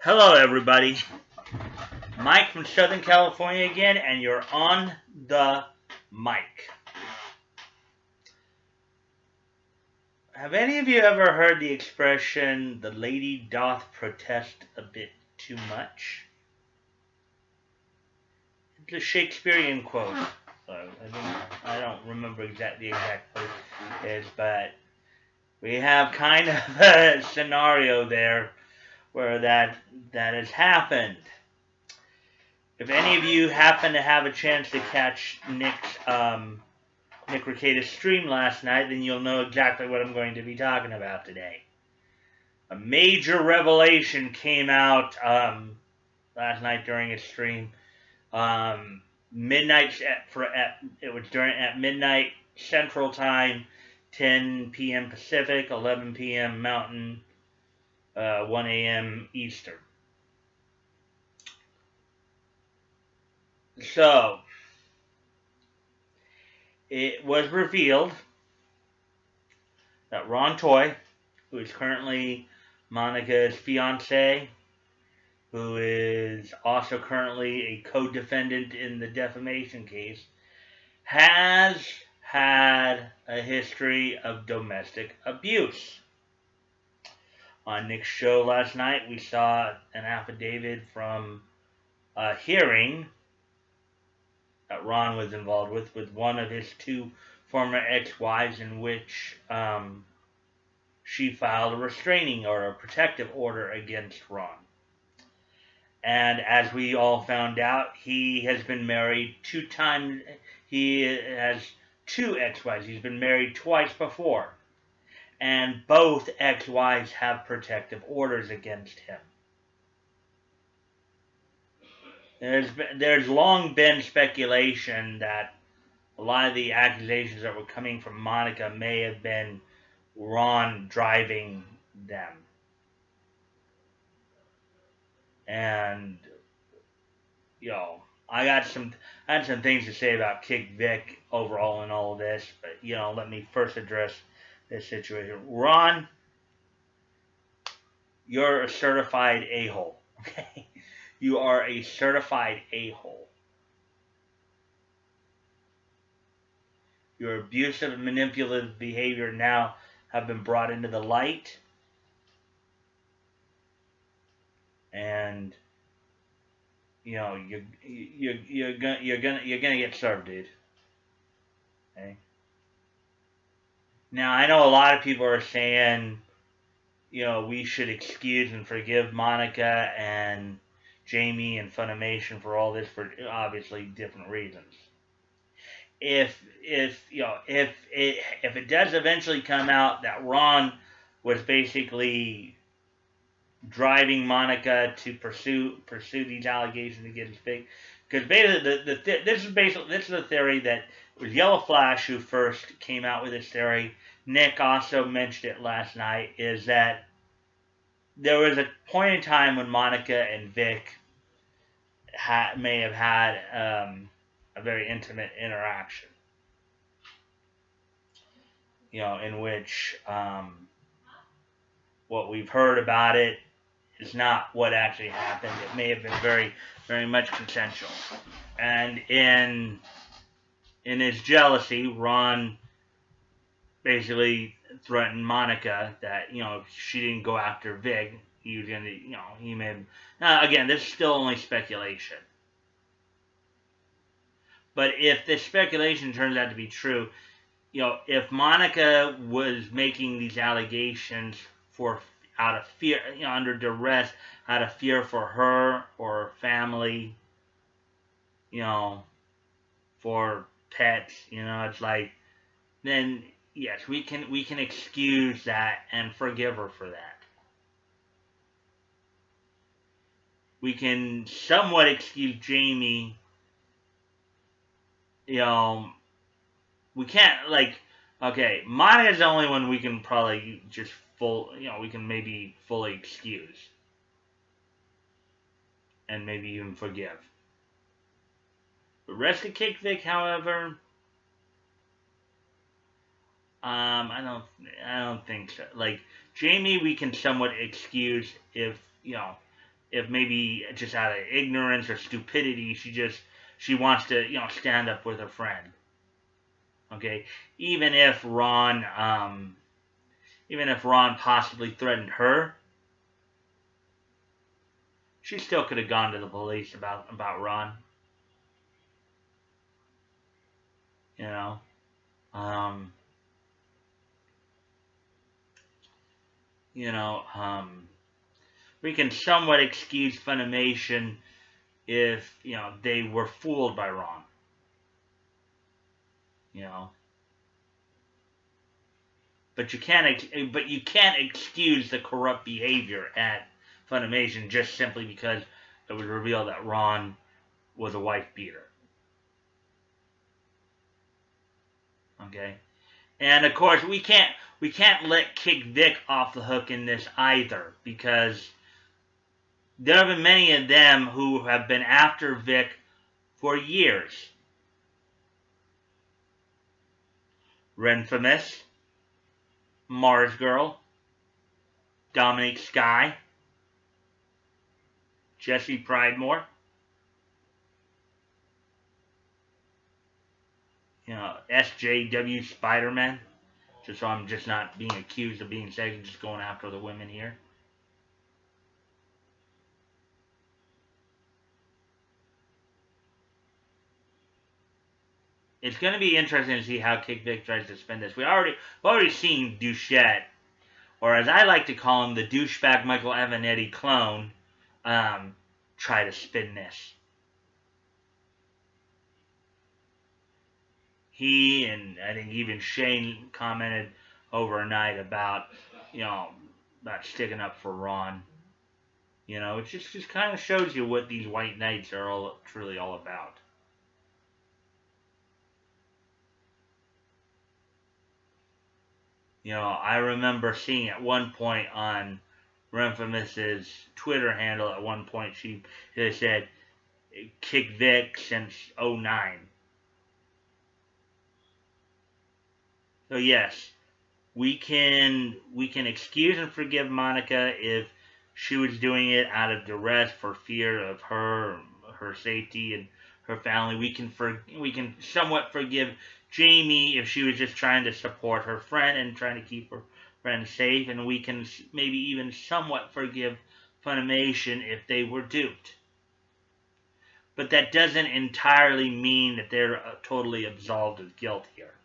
Hello, everybody. Mike from Southern California again, and you're on the mic. Have any of you ever heard the expression, the lady doth protest a bit too much? It's a Shakespearean quote. So I don't remember the exact quote it is, but we have kind of a scenario there where that has happened. If any of you happen to have a chance to catch Nick Rekieta's stream last night, then you'll know exactly what I'm going to be talking about today. A major revelation came out last night during his stream. Midnight it was at midnight Central Time, 10 p.m. Pacific, 11 p.m. Mountain, 1 a.m. Eastern. So, it was revealed that Ron Toy, who is currently Monica's fiance, who is also currently a co-defendant in the defamation case, has had a history of domestic abuse. On Nick's show last night, we saw an affidavit from a hearing that Ron was involved with one of his two former ex-wives, in which she filed a restraining or a protective order against Ron. And as we all found out, he has been married 2 times. He has 2 ex-wives. He's been married twice before. And both ex-wives have protective orders against him. There's long been speculation that a lot of the accusations that were coming from Monica may have been Ron driving them. And, I had some things to say about KickVic overall in all of this, but, let me first address this situation. Ron, you're a certified a-hole, okay? You are a certified a-hole. Your abusive and manipulative behavior now have been brought into the light. And you're gonna get served, dude. Okay. Now I know a lot of people are saying, we should excuse and forgive Monica and Jamie and Funimation for all this for obviously different reasons. If it does eventually come out that Ron was basically driving Monica to pursue these allegations against Big, because basically this is the theory that it was Yellow Flash who first came out with this theory. Nick also mentioned it last night. Is that there was a point in time when Monica and Vic may have had a very intimate interaction, in which what we've heard about it is not what actually happened. It may have been very, very much consensual. And in his jealousy, Ron basically threatened Monica that, if she didn't go after Vig, he was going to, he may have... Now, again, this is still only speculation. But if this speculation turns out to be true, if Monica was making these allegations out of fear, under duress, out of fear for her or her family, for pets, it's like, then yes, we can excuse that and forgive her for that. We can somewhat excuse Jamie. We can't, okay, Monica's the only one we can probably just we can maybe fully excuse. And maybe even forgive. The rest of KickVic, however, I don't think so. Like, Jamie we can somewhat excuse if if maybe just out of ignorance or stupidity, she wants to, stand up with her friend. Okay, even if Ron possibly threatened her, she still could have gone to the police about Ron. You know, um, you know, we can somewhat excuse Funimation if they were fooled by Ron. But you can't excuse the corrupt behavior at Funimation just simply because it was revealed that Ron was a wife beater. Okay, and of course we can't let KickVic off the hook in this either, because there have been many of them who have been after Vic for years. Renfamous, Mars Girl, Dominic Sky, Jesse Pridemore, SJW Spider-Man, just so I'm just not being accused of being sexist, just going after the women here. It's going to be interesting to see how KickVic tries to spin this. We've already seen Duchette, or as I like to call him, the douchebag Michael Avanetti clone, try to spin this. He and I think even Shane commented overnight about sticking up for Ron. It just kind of shows you what these white knights are truly all about. I remember seeing at one point on Renfamous's Twitter handle, at one point she said KickVic since 2009. So yes, we can excuse and forgive Monica if she was doing it out of duress for fear of her safety and her family. We can somewhat forgive Jamie if she was just trying to support her friend and trying to keep her friend safe, and we can maybe even somewhat forgive Funimation if they were duped. But that doesn't entirely mean that they're totally absolved of guilt here.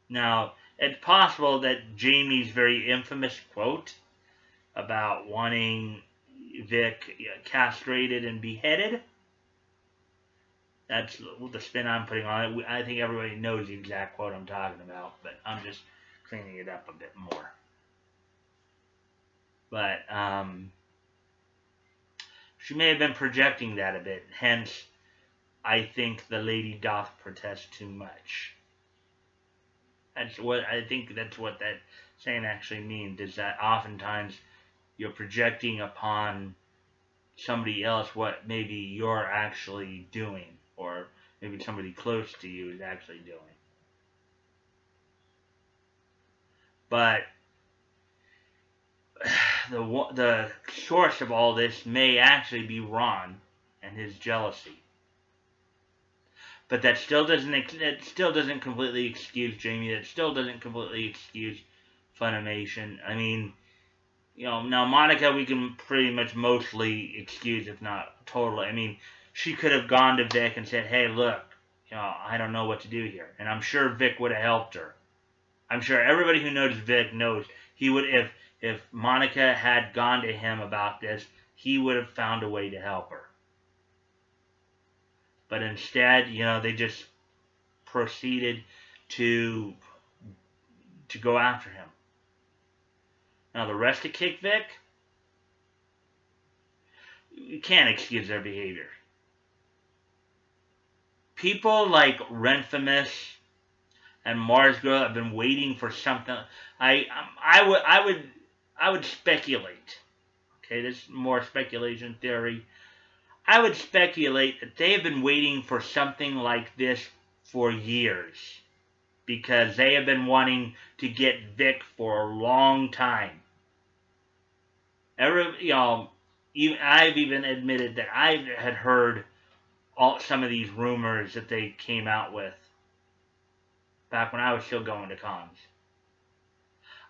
Now, it's possible that Jamie's very infamous quote about wanting Vic castrated and beheaded, that's the spin I'm putting on it. I think everybody knows the exact quote I'm talking about, but I'm just cleaning it up a bit more. But she may have been projecting that a bit, hence I think the lady doth protest too much. That's what that saying actually means, is that oftentimes you're projecting upon somebody else what maybe you're actually doing, or maybe somebody close to you is actually doing. But the source of all this may actually be Ron and his jealousy. But that still doesn't completely excuse Jamie. That still doesn't completely excuse Funimation. I mean, now Monica we can pretty much mostly excuse, if not totally. I mean, she could have gone to Vic and said, "Hey, look, I don't know what to do here," and I'm sure Vic would have helped her. I'm sure everybody who knows Vic knows he would, if Monica had gone to him about this, he would have found a way to help her. But instead, they just proceeded to go after him. Now, the rest of KickVic, you can't excuse their behavior. People like Renfamous and Mars Girl have been waiting for something. I would speculate. Okay, this is more speculation theory. I would speculate that they have been waiting for something like this for years, because they have been wanting to get Vic for a long time. I've even admitted that I had heard some of these rumors that they came out with back when I was still going to cons.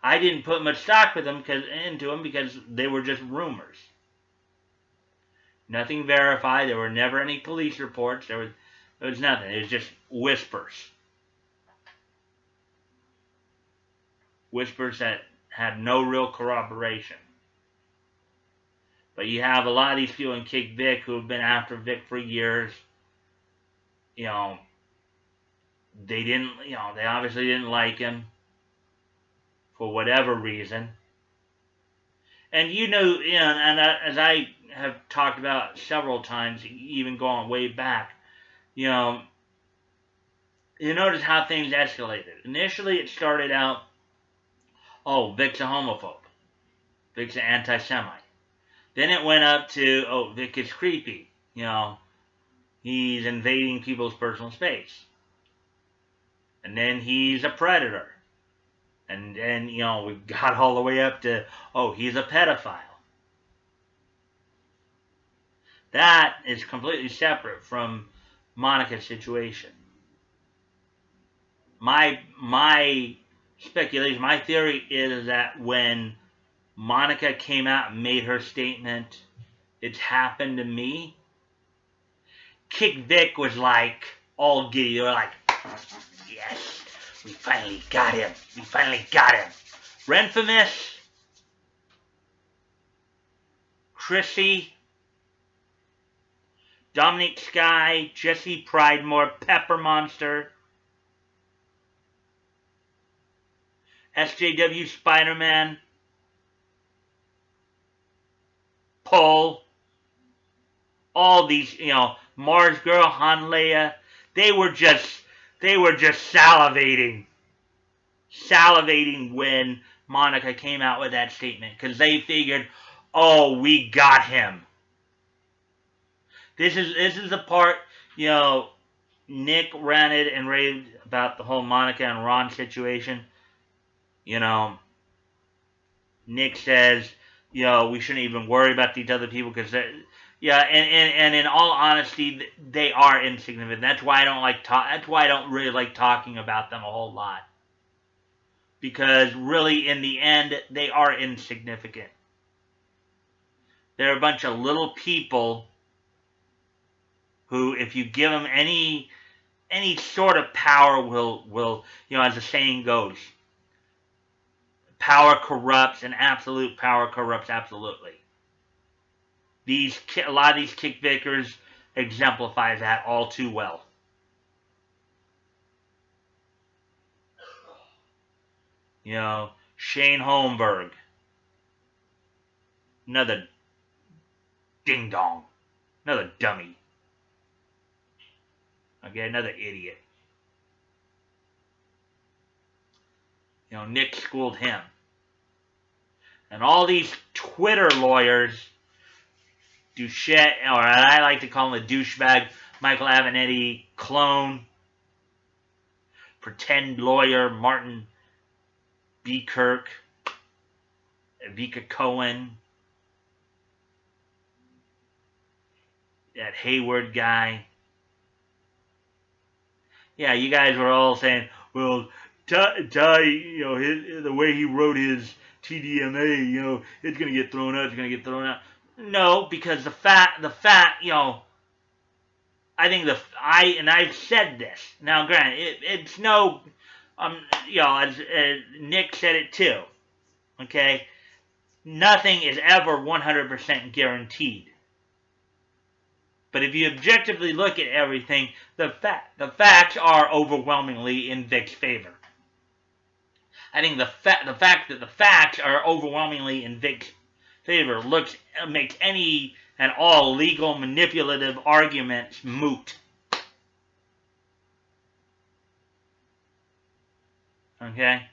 I didn't put much stock into them because they were just rumors. Nothing verified. There were never any police reports. There was nothing. It was just whispers. Whispers that had no real corroboration. But you have a lot of these people in KickVic who have been after Vic for years. They obviously didn't like him for whatever reason. And as I have talked about several times, even going way back, you notice how things escalated. Initially, it started out, oh, Vic's a homophobe. Vic's an anti-Semite. Then it went up to, oh, Vic is creepy. He's invading people's personal space. And then he's a predator. And then, we got all the way up to, oh, he's a pedophile. That is completely separate from Monica's situation. My speculation, my theory is that when Monica came out and made her statement, "It's happened to me," KickVic was like all giddy. They were like, "Yes, we finally got him. We finally got him." Renfamous, Chrissy, Dominic Sky, Jesse Pridemore, Pepper Monster, SJW Spider-Man, Paul, all these, Mars Girl, Han Leia, they were just salivating when Monica came out with that statement, because they figured, oh, we got him. This is the part, Nick ranted and raved about the whole Monica and Ron situation. Nick says, we shouldn't even worry about these other people because and in all honesty, they are insignificant. That's why I don't that's why I don't really like talking about them a whole lot. Because really, in the end, they are insignificant. They're a bunch of little people who, if you give them any sort of power, will as the saying goes, power corrupts, and absolute power corrupts absolutely. A lot of these KickVicers exemplify that all too well. Shane Holmberg, another ding dong, another dummy. Okay, another idiot. Nick schooled him. And all these Twitter lawyers, Duchette, or I like to call him a douchebag, Michael Avenatti clone, pretend lawyer Martin B. Kirk, Vika Cohen, that Hayward guy. Yeah, you guys were all saying, well, Ty, the way he wrote his TDMA, it's going to get thrown out. No, because the fact, I think I've said this. Now, granted, it's no, as Nick said it too, okay? Nothing is ever 100% guaranteed. But if you objectively look at everything, the facts are overwhelmingly in Vic's favor. I think the fact that the facts are overwhelmingly in Vic's favor makes any and all legal manipulative arguments moot. Okay?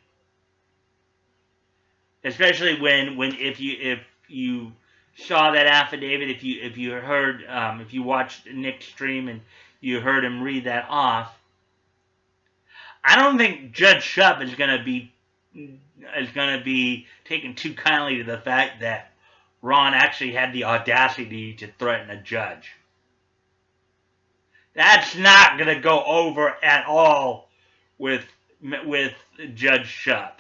Especially if you saw that affidavit, if you heard, if you watched Nick's stream and you heard him read that off, I don't think Judge Shupp is going to be taken too kindly to the fact that, Ron actually had the audacity to threaten a judge. That's not going to go over at all with Judge Shupp.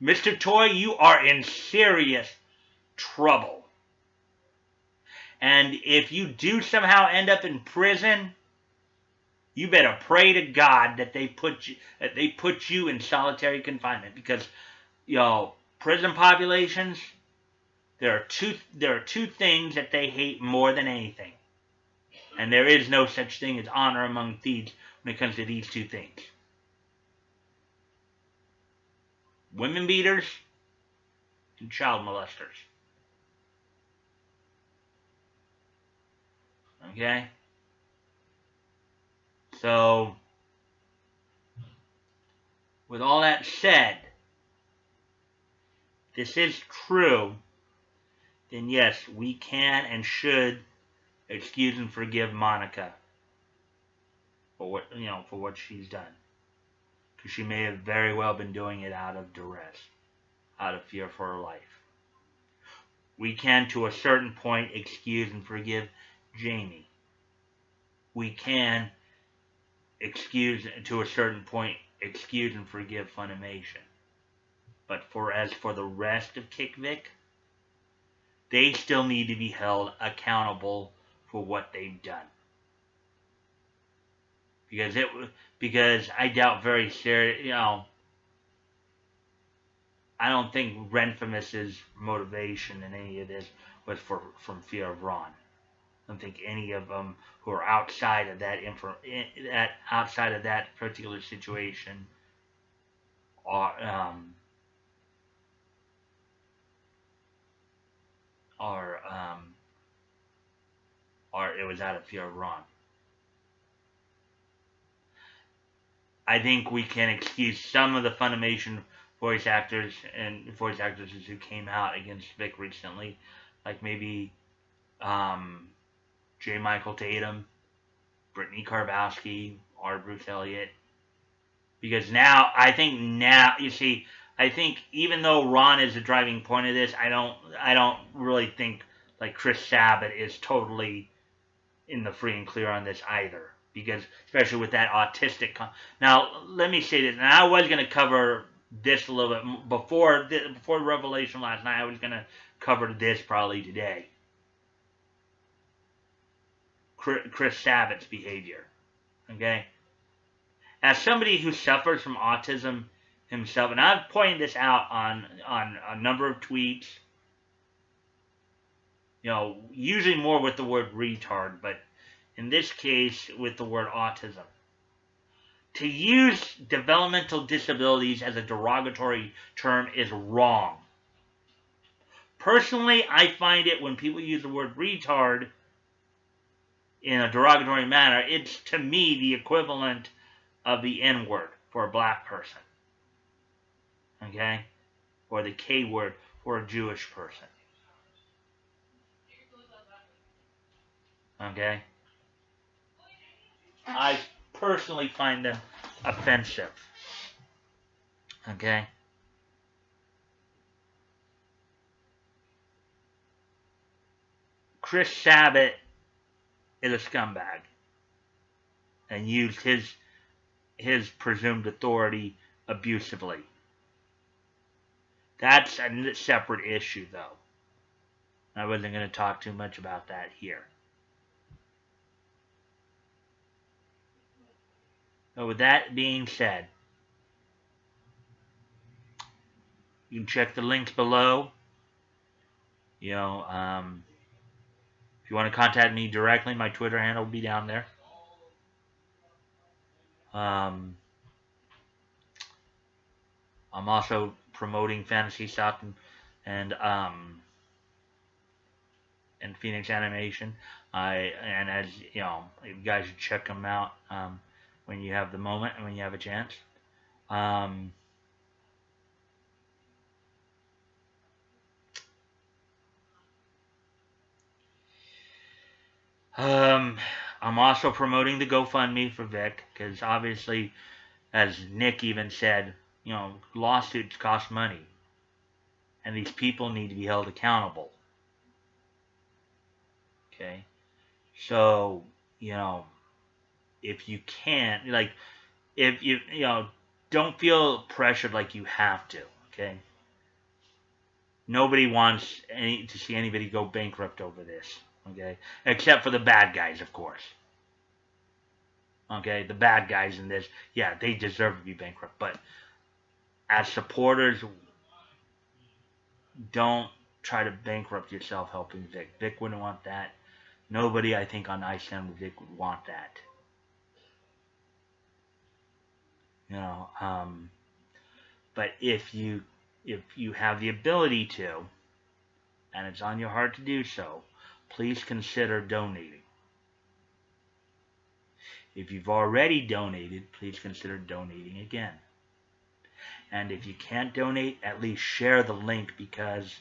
Mr. Toy, you are in serious trouble. And if you do somehow end up in prison, you better pray to God that they put you in solitary confinement, because prison populations, there are two things that they hate more than anything. And there is no such thing as honor among thieves when it comes to these two things. Women beaters and child molesters. Okay? So, with all that said, if this is true, then yes, we can and should excuse and forgive Monica for what she's done. Because she may have very well been doing it out of duress, out of fear for her life. We can, to a certain point, excuse and forgive Jamie. We can, to a certain point, excuse and forgive Funimation. But as for the rest of KickVic, they still need to be held accountable for what they've done. Because I doubt very seriously, I don't think Renfamous's motivation in any of this was from fear of Ron. I don't think any of them who are outside of that particular situation are it was out of fear of Ron. I think we can excuse some of the Funimation voice actors and voice actresses who came out against Vic recently, like maybe J. Michael Tatum, Brittany Karbowski, or Bruce Elliott. Because I think even though Ron is the driving point of this, I don't really think like Chris Sabat is totally in the free and clear on this either. Because especially with that autistic. Now let me say this, and I was going to cover this a little bit before Revelation last night. I was going to cover this probably today. Chris Sabat's behavior. Okay? As somebody who suffers from autism himself, and I've pointed this out on a number of tweets, usually more with the word retard, but in this case with the word autism. To use developmental disabilities as a derogatory term is wrong. Personally, I find it when people use the word retard in a derogatory manner, it's to me the equivalent of the N-word for a black person. Okay? Or the K-word for a Jewish person. Okay? I personally find them offensive. Okay? Chris Sabat is a scumbag and used his presumed authority abusively. That's a separate issue, though. I wasn't going to talk too much about that here. So with that being said, you can check the links below. If you want to contact me directly, my Twitter handle will be down there. I'm also promoting Fantasy South and Phoenix Animation. As you guys should check them out when you have the moment and when you have a chance. I'm also promoting the GoFundMe for Vic, because obviously, as Nick even said, lawsuits cost money. And these people need to be held accountable. Okay? So, if you can't, like, if don't feel pressured like you have to, okay? Nobody wants to see anybody go bankrupt over this, okay? Except for the bad guys, of course. Okay, the bad guys in this, yeah, they deserve to be bankrupt. But as supporters, don't try to bankrupt yourself helping Vic. Vic wouldn't want that. Nobody, I think, on Iceland with Vic would want that. But if you have the ability to, and it's on your heart to do so, please consider donating. If you've already donated, please consider donating again. And if you can't donate, at least share the link, because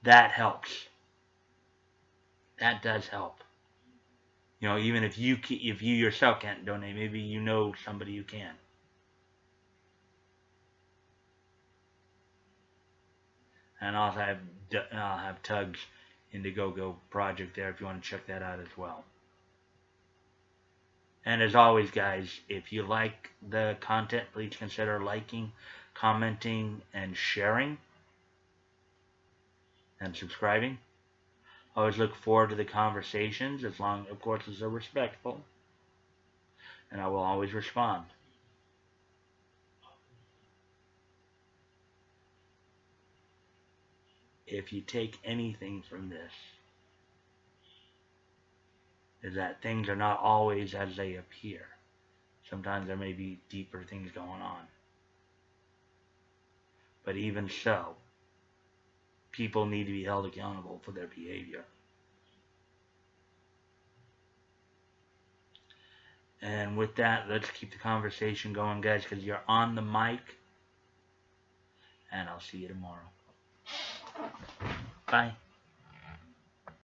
that helps. That does help. Even if you yourself can't donate, maybe you know somebody who can. And I'll have Tug's Indiegogo project there if you want to check that out as well. And as always, guys, if you like the content, please consider liking, commenting, and sharing, and subscribing. I always look forward to the conversations, as long, of course, as they're respectful, and I will always respond. If you take anything from this, is that things are not always as they appear. Sometimes there may be deeper things going on. But even so, people need to be held accountable for their behavior. And with that, let's keep the conversation going, guys, because you're on the mic. And I'll see you tomorrow. Bye.